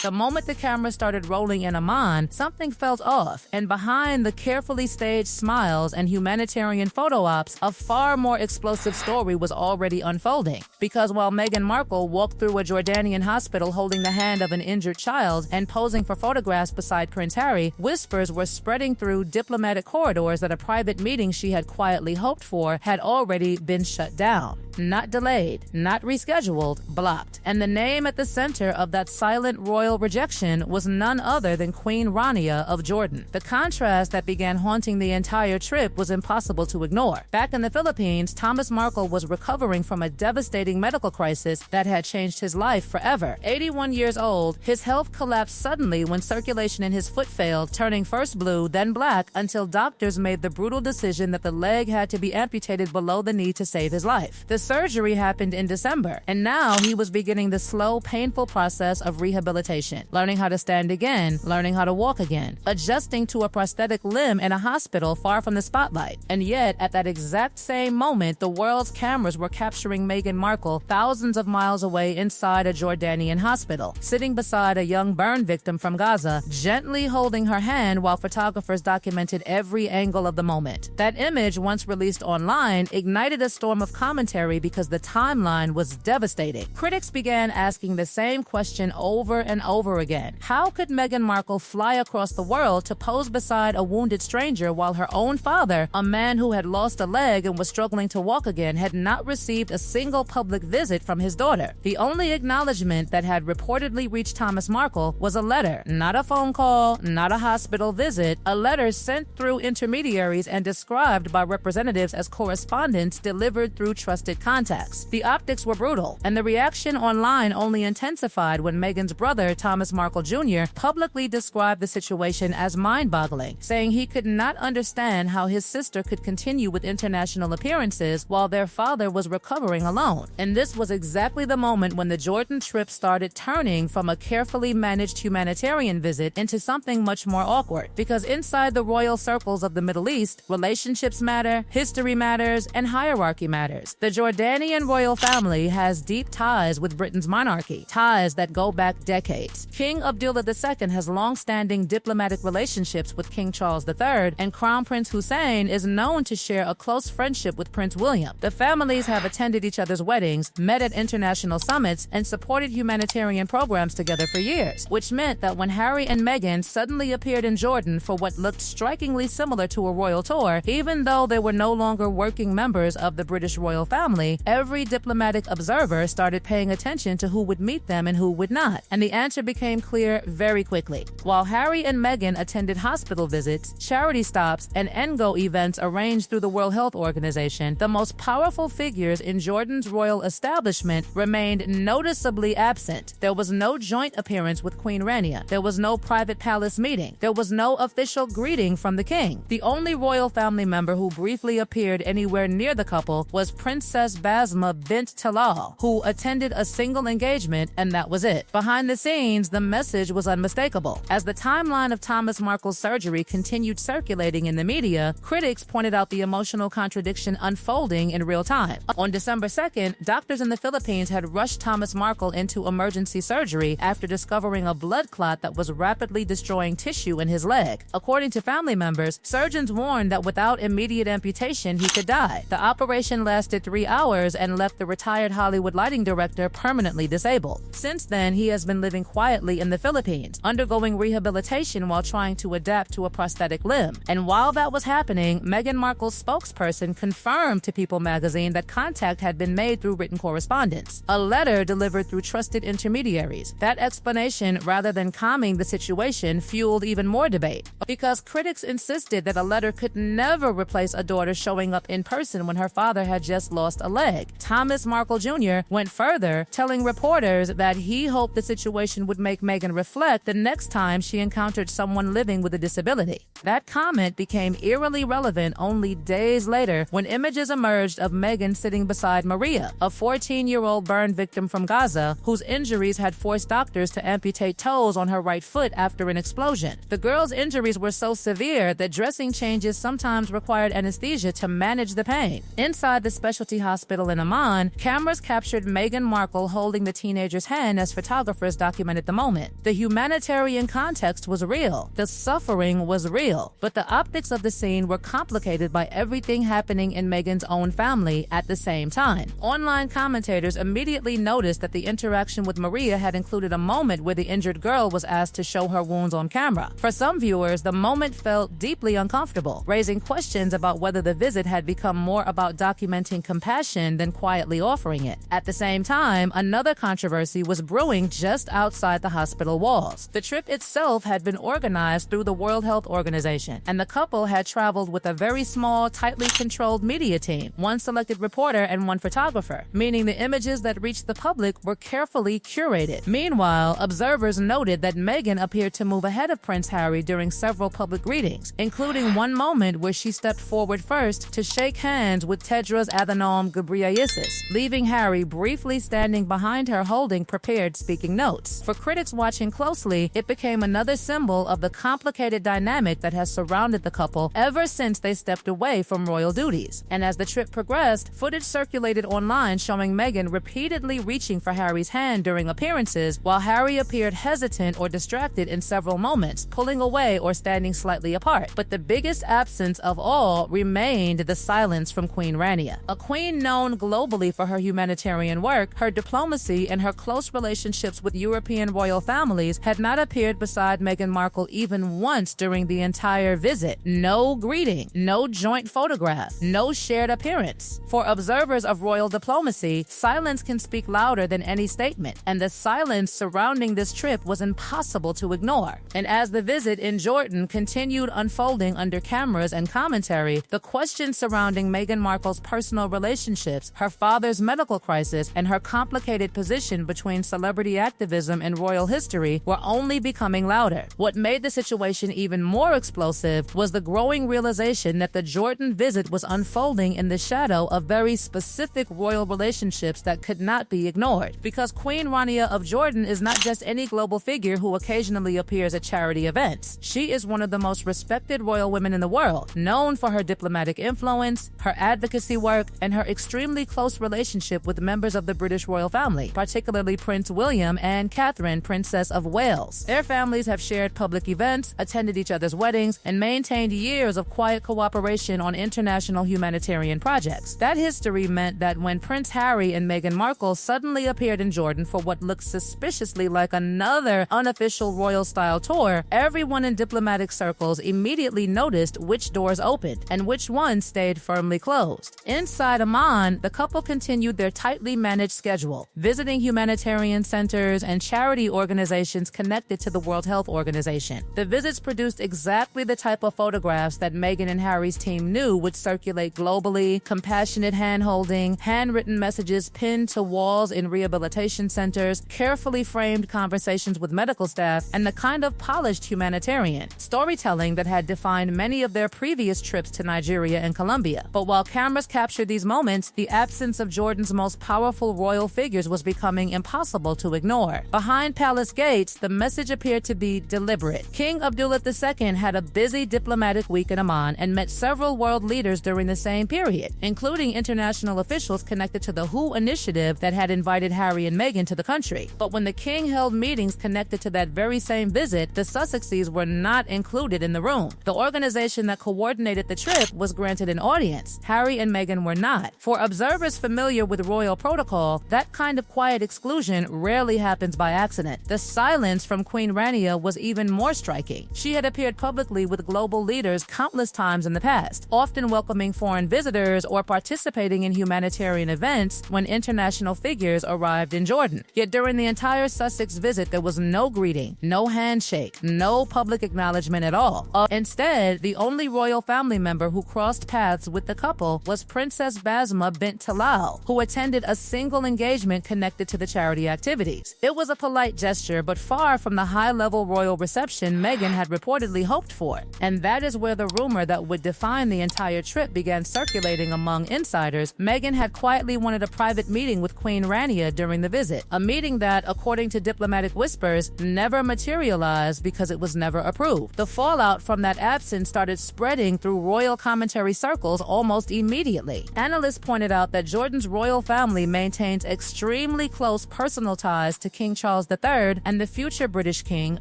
The moment the camera started rolling in Amman, something felt off, and behind the carefully staged smiles and humanitarian photo ops, a far more explosive story was already unfolding. Because while Meghan Markle walked through a Jordanian hospital holding the hand of an injured child and posing for photographs beside Prince Harry, whispers were spreading through diplomatic corridors that a private meeting she had quietly hoped for had already been shut down. Not delayed, not rescheduled, blocked. And the name at the center of that silent royal rejection was none other than Queen Rania of Jordan. The contrast that began haunting the entire trip was impossible to ignore. Back in the Philippines, Thomas Markle was recovering from a devastating medical crisis that had changed his life forever. 81 years old, his health collapsed suddenly when circulation in his foot failed, turning first blue, then black, until doctors made the brutal decision that the leg had to be amputated below the knee to save his life. The surgery happened in December, and now he was beginning the slow, painful process of rehabilitation, learning how to stand again, learning how to walk again, adjusting to a prosthetic limb in a hospital far from the spotlight. And yet, at that exact same moment, the world's cameras were capturing Meghan Markle thousands of miles away inside a Jordanian hospital, sitting beside a young burn victim from Gaza, gently holding her hand while photographers documented every angle of the moment. That image, once released online, ignited a storm of commentary because the timeline was devastating. Critics began asking the same question over and over again. How could Meghan Markle fly across the world to pose beside a wounded stranger while her own father, a man who had lost a leg and was struggling to walk again, had not received a single public visit from his daughter? The only acknowledgement that had reportedly reached Thomas Markle was a letter, not a phone call, not a hospital visit, a letter sent through intermediaries and described by representatives as correspondence delivered through trusted contacts. The optics were brutal, and the reaction online only intensified when Meghan's brother, Thomas Markle Jr., publicly described the situation as mind-boggling, saying he could not understand how his sister could continue with international appearances while their father was recovering alone. And this was exactly the moment when the Jordan trip started turning from a carefully managed humanitarian visit into something much more awkward. Because inside the royal circles of the Middle East, relationships matter, history matters, and hierarchy matters. The Jordanian royal family has deep ties with Britain's monarchy, ties that go back decades. King Abdullah II has long-standing diplomatic relationships with King Charles III, and Crown Prince Hussein is known to share a close friendship with Prince William. The families have attended each other's weddings, met at international summits, and supported humanitarian programs together for years, which meant that when Harry and Meghan suddenly appeared in Jordan for what looked strikingly similar to a royal tour, even though they were no longer working members of the British royal family, every diplomatic observer started paying attention to who would meet them and who would not. And the answer became clear very quickly. While Harry and Meghan attended hospital visits, charity stops, and NGO events arranged through the World Health Organization, the most powerful figures in Jordan's royal establishment remained noticeably absent. There was no joint appearance with Queen Rania. There was no private palace meeting. There was no official greeting from the king. The only royal family member who briefly appeared anywhere near the couple was Princess Basma bint Talal, who attended a single engagement, and that was it. Behind the scenes, the message was unmistakable. As the timeline of Thomas Markle's surgery continued circulating in the media, critics pointed out the emotional contradiction unfolding in real time. On December 2nd, doctors in the Philippines had rushed Thomas Markle into emergency surgery after discovering a blood clot that was rapidly destroying tissue in his leg. According to family members, surgeons warned that without immediate amputation, he could die. The operation lasted 3 hours and left the retired Hollywood lighting director permanently disabled. Since then, he has been living quietly in the Philippines, undergoing rehabilitation while trying to adapt to a prosthetic limb. And while that was happening, Meghan Markle's spokesperson confirmed to People magazine that contact had been made through written correspondence, a letter delivered through trusted intermediaries. That explanation, rather than calming the situation, fueled even more debate, because critics insisted that a letter could never replace a daughter showing up in person when her father had just lost a leg. Thomas Markle Jr. went further, telling reporters that he hoped the situation would make Meghan reflect the next time she encountered someone living with a disability. That comment became eerily relevant only days later when images emerged of Meghan sitting beside Maria, a 14-year-old burn victim from Gaza, whose injuries had forced doctors to amputate toes on her right foot after an explosion. The girl's injuries were so severe that dressing changes sometimes required anesthesia to manage the pain. Inside the specialty hospital in Amman, cameras captured Meghan Markle holding the teenager's hand as photographers documented documented the moment. The humanitarian context was real. The suffering was real. But the optics of the scene were complicated by everything happening in Meghan's own family at the same time. Online commentators immediately noticed that the interaction with Maria had included a moment where the injured girl was asked to show her wounds on camera. For some viewers, the moment felt deeply uncomfortable, raising questions about whether the visit had become more about documenting compassion than quietly offering it. At the same time, another controversy was brewing just outside the hospital walls. The trip itself had been organized through the World Health Organization, and the couple had traveled with a very small, tightly controlled media team, one selected reporter and one photographer, meaning the images that reached the public were carefully curated. Meanwhile, observers noted that Meghan appeared to move ahead of Prince Harry during several public greetings, including one moment where she stepped forward first to shake hands with Tedros Adhanom Ghebreyesus, leaving Harry briefly standing behind her holding prepared speaking notes. For critics watching closely, it became another symbol of the complicated dynamic that has surrounded the couple ever since they stepped away from royal duties. And as the trip progressed, footage circulated online showing Meghan repeatedly reaching for Harry's hand during appearances, while Harry appeared hesitant or distracted in several moments, pulling away or standing slightly apart. But the biggest absence of all remained the silence from Queen Rania, a queen known globally for her humanitarian work. Her diplomacy and her close relationships with European royal families had not appeared beside Meghan Markle even once during the entire visit. No greeting, no joint photograph, no shared appearance. For observers of royal diplomacy, silence can speak louder than any statement, and the silence surrounding this trip was impossible to ignore. And as the visit in Jordan continued unfolding under cameras and commentary, the questions surrounding Meghan Markle's personal relationships, her father's medical crisis, and her complicated position between celebrity activism and royal history were only becoming louder. What made the situation even more explosive was the growing realization that the Jordan visit was unfolding in the shadow of very specific royal relationships that could not be ignored. Because Queen Rania of Jordan is not just any global figure who occasionally appears at charity events. She is one of the most respected royal women in the world, known for her diplomatic influence, her advocacy work, and her extremely close relationship with members of the British royal family, particularly Prince William and Catherine, Princess of Wales. Their families have shared public events, attended each other's weddings, and maintained years of quiet cooperation on international humanitarian projects. That history meant that when Prince Harry and Meghan Markle suddenly appeared in Jordan for what looked suspiciously like another unofficial royal-style tour, everyone in diplomatic circles immediately noticed which doors opened and which ones stayed firmly closed. Inside Amman, the couple continued their tightly managed schedule, visiting humanitarian centers and charity organizations connected to the World Health Organization. The visits produced exactly the type of photographs that Meghan and Harry's team knew would circulate globally: compassionate hand-holding, handwritten messages pinned to walls in rehabilitation centers, carefully framed conversations with medical staff, and the kind of polished humanitarian storytelling that had defined many of their previous trips to Nigeria and Colombia. But while cameras captured these moments, the absence of Jordan's most powerful royal figures was becoming impossible to ignore. Behind palace gates, the message appeared to be deliberate. King Abdullah II had a busy diplomatic week in Amman and met several world leaders during the same period, including international officials connected to the WHO initiative that had invited Harry and Meghan to the country. But when the king held meetings connected to that very same visit, the Sussexes were not included in the room. The organization that coordinated the trip was granted an audience. Harry and Meghan were not. For observers familiar with royal protocol, that kind of quiet exclusion rarely happens by accident. The silence from Queen Rania was even more striking. She had appeared publicly with global leaders countless times in the past, often welcoming foreign visitors or participating in humanitarian events when international figures arrived in Jordan. Yet during the entire Sussex visit, there was no greeting, no handshake, no public acknowledgement at all. Instead, the only royal family member who crossed paths with the couple was Princess Basma bint Talal, who attended a single engagement connected to the charity activities. It was a polite gesture, but far from the high-level royal reception Meghan had reportedly hoped for. And that is where the rumor that would define the entire trip began circulating among insiders. Meghan had quietly wanted a private meeting with Queen Rania during the visit, a meeting that, according to diplomatic whispers, never materialized because it was never approved. The fallout from that absence started spreading through royal commentary circles almost immediately. Analysts pointed out that Jordan's royal family maintains extremely close personal ties to King Charles Charles III and the future British King,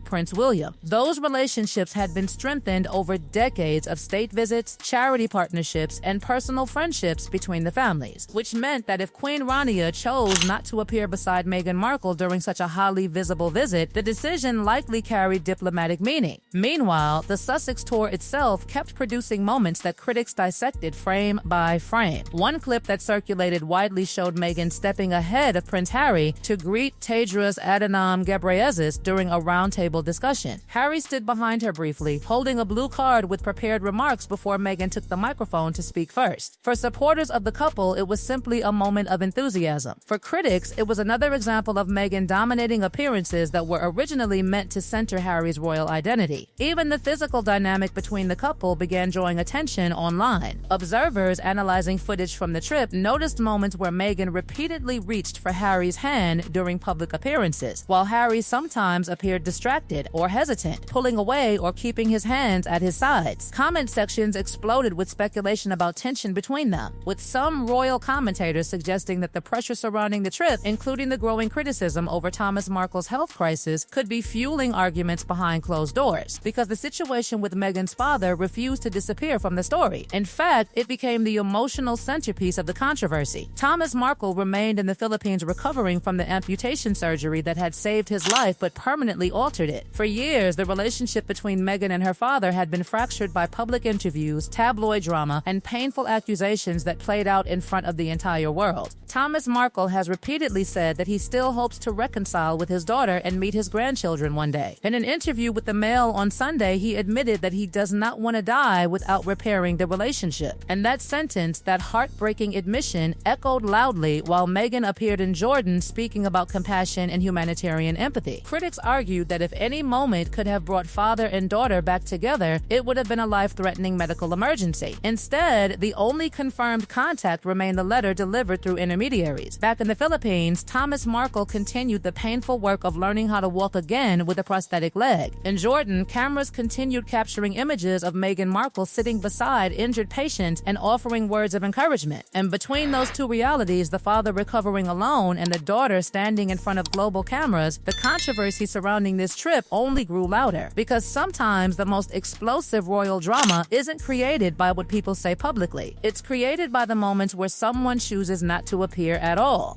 Prince William. Those relationships had been strengthened over decades of state visits, charity partnerships, and personal friendships between the families, which meant that if Queen Rania chose not to appear beside Meghan Markle during such a highly visible visit, the decision likely carried diplomatic meaning. Meanwhile, the Sussex tour itself kept producing moments that critics dissected frame by frame. One clip that circulated widely showed Meghan stepping ahead of Prince Harry to greet Tedros Adhanom Ghebreyesus during a roundtable discussion. Harry stood behind her briefly, holding a blue card with prepared remarks before Meghan took the microphone to speak first. For supporters of the couple, it was simply a moment of enthusiasm. For critics, it was another example of Meghan dominating appearances that were originally meant to center Harry's royal identity. Even the physical dynamic between the couple began drawing attention online. Observers analyzing footage from the trip noticed moments where Meghan repeatedly reached for Harry's hand during public appearances, while Harry sometimes appeared distracted or hesitant, pulling away or keeping his hands at his sides. Comment sections exploded with speculation about tension between them, with some royal commentators suggesting that the pressure surrounding the trip, including the growing criticism over Thomas Markle's health crisis, could be fueling arguments behind closed doors, because the situation with Meghan's father refused to disappear from the story. In fact, it became the emotional centerpiece of the controversy. Thomas Markle remained in the Philippines recovering from the amputation surgery that had saved his life but permanently altered it. For years, the relationship between Meghan and her father had been fractured by public interviews, tabloid drama, and painful accusations that played out in front of the entire world. Thomas Markle has repeatedly said that he still hopes to reconcile with his daughter and meet his grandchildren one day. In an interview with the Mail on Sunday, he admitted that he does not want to die without repairing the relationship. And that sentence, that heartbreaking admission, echoed loudly while Meghan appeared in Jordan speaking about compassion and humanitarian empathy. Critics argued that if any moment could have brought father and daughter back together, it would have been a life-threatening medical emergency. Instead, the only confirmed contact remained the letter delivered through intermediaries. Back in the Philippines, Thomas Markle continued the painful work of learning how to walk again with a prosthetic leg. In Jordan, cameras continued capturing images of Meghan Markle sitting beside injured patients and offering words of encouragement. And between those two realities, the father recovering alone and the daughter standing in front of global cameras, the controversy surrounding this trip only grew louder. Because sometimes the most explosive royal drama isn't created by what people say publicly. It's created by the moments where someone chooses not to appear at all.